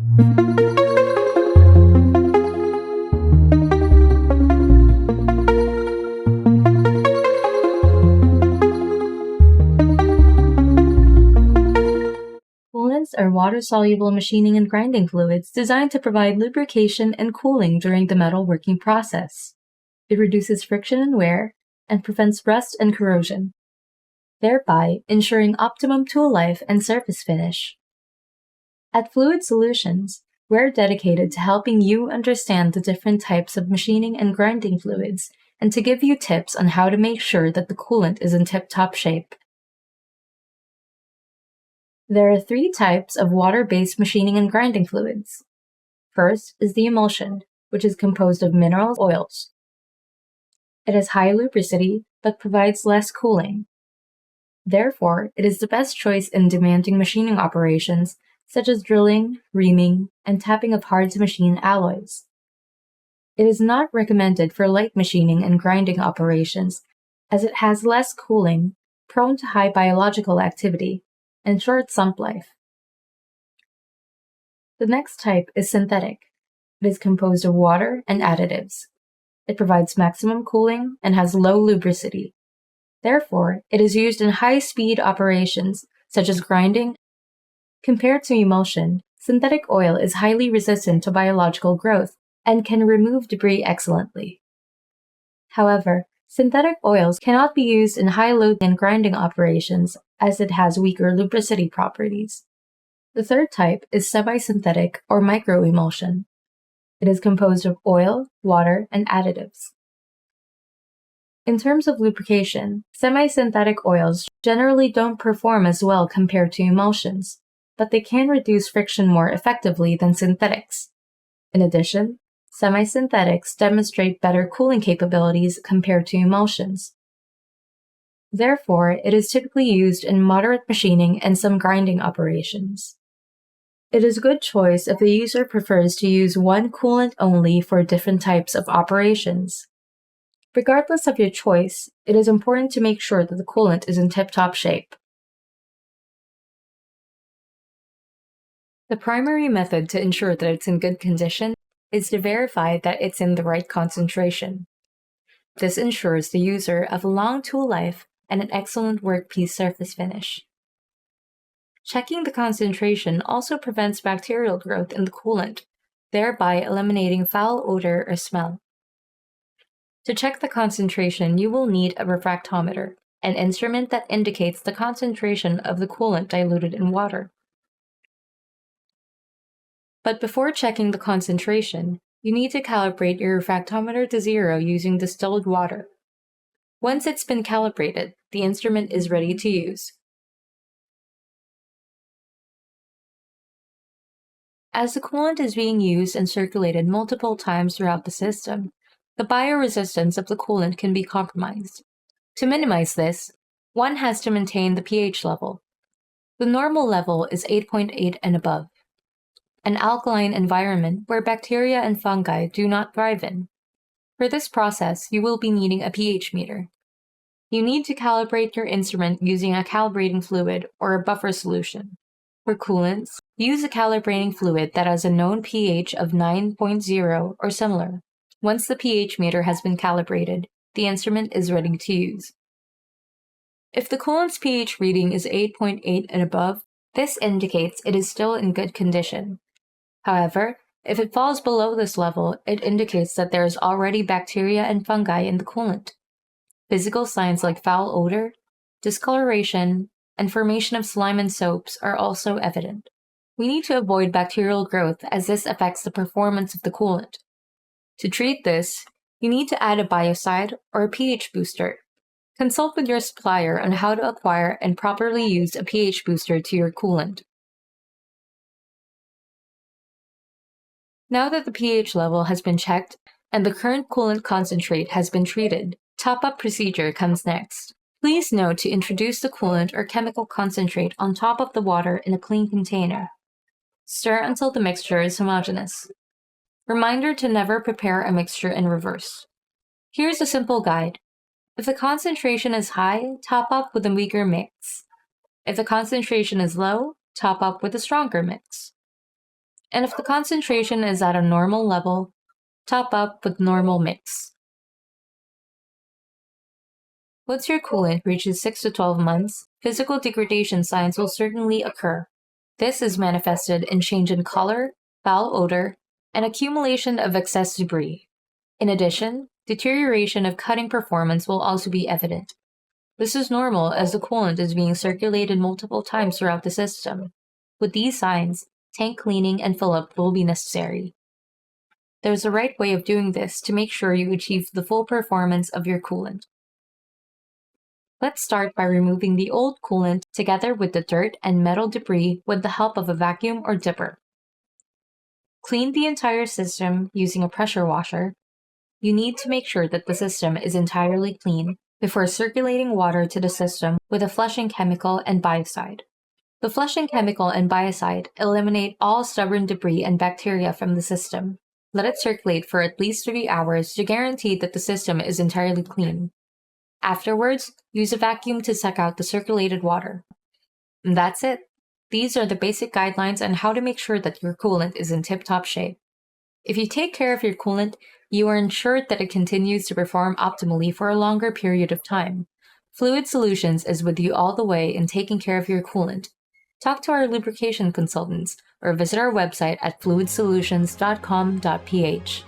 Coolants are water-soluble machining and grinding fluids designed to provide lubrication and cooling during the metalworking process. It reduces friction and wear and prevents rust and corrosion, thereby ensuring optimum tool life and surface finish. At Fluid Solutions, we're dedicated to helping you understand the different types of machining and grinding fluids and to give you tips on how to make sure that the coolant is in tip-top shape. There are 3 types of water-based machining and grinding fluids. First is the emulsion, which is composed of mineral oils. It has high lubricity, but provides less cooling. Therefore, it is the best choice in demanding machining operations, such as drilling, reaming, and tapping of hard-to-machine alloys. It is not recommended for light machining and grinding operations, as it has less cooling, prone to high biological activity, and short sump life. The next type is synthetic. It is composed of water and additives. It provides maximum cooling and has low lubricity. Therefore, it is used in high-speed operations, such as grinding. Compared to emulsion, synthetic oil is highly resistant to biological growth and can remove debris excellently. However, synthetic oils cannot be used in high-load and grinding operations as it has weaker lubricity properties. The third type is semi-synthetic or microemulsion. It is composed of oil, water, and additives. In terms of lubrication, semi-synthetic oils generally don't perform as well compared to emulsions, but they can reduce friction more effectively than synthetics. In addition, semi-synthetics demonstrate better cooling capabilities compared to emulsions. Therefore, it is typically used in moderate machining and some grinding operations. It is a good choice if the user prefers to use one coolant only for different types of operations. Regardless of your choice, it is important to make sure that the coolant is in tip-top shape. The primary method to ensure that it's in good condition is to verify that it's in the right concentration. This ensures the user of a long tool life and an excellent workpiece surface finish. Checking the concentration also prevents bacterial growth in the coolant, thereby eliminating foul odor or smell. To check the concentration, you will need a refractometer, an instrument that indicates the concentration of the coolant diluted in water. But before checking the concentration, you need to calibrate your refractometer to 0 using distilled water. Once it's been calibrated, the instrument is ready to use. As the coolant is being used and circulated multiple times throughout the system, the bioresistance of the coolant can be compromised. To minimize this, one has to maintain the pH level. The normal level is 8.8 and above, an alkaline environment where bacteria and fungi do not thrive in. For this process, you will be needing a pH meter. You need to calibrate your instrument using a calibrating fluid or a buffer solution. For coolants, use a calibrating fluid that has a known pH of 9.0 or similar. Once the pH meter has been calibrated, the instrument is ready to use. If the coolant's pH reading is 8.8 and above, this indicates it is still in good condition. However, if it falls below this level, it indicates that there is already bacteria and fungi in the coolant. Physical signs like foul odor, discoloration, and formation of slime and soaps are also evident. We need to avoid bacterial growth as this affects the performance of the coolant. To treat this, you need to add a biocide or a pH booster. Consult with your supplier on how to acquire and properly use a pH booster to your coolant. Now that the pH level has been checked and the current coolant concentrate has been treated, top-up procedure comes next. Please note to introduce the coolant or chemical concentrate on top of the water in a clean container. Stir until the mixture is homogeneous. Reminder to never prepare a mixture in reverse. Here's a simple guide. If the concentration is high, top up with a weaker mix. If the concentration is low, top up with a stronger mix. And if the concentration is at a normal level, top up with normal mix. Once your coolant reaches 6 to 12 months, physical degradation signs will certainly occur. This is manifested in change in color, foul odor, and accumulation of excess debris. In addition, deterioration of cutting performance will also be evident. This is normal as the coolant is being circulated multiple times throughout the system. With these signs, tank cleaning and fill-up will be necessary. There's a right way of doing this to make sure you achieve the full performance of your coolant. Let's start by removing the old coolant together with the dirt and metal debris with the help of a vacuum or dipper. Clean the entire system using a pressure washer. You need to make sure that the system is entirely clean before circulating water to the system with a flushing chemical and biocide. The flushing chemical and biocide eliminate all stubborn debris and bacteria from the system. Let it circulate for at least 3 hours to guarantee that the system is entirely clean. Afterwards, use a vacuum to suck out the circulated water. And that's it. These are the basic guidelines on how to make sure that your coolant is in tip-top shape. If you take care of your coolant, you are ensured that it continues to perform optimally for a longer period of time. Fluid Solutions is with you all the way in taking care of your coolant. Talk to our lubrication consultants or visit our website at fluidsolutions.com.ph.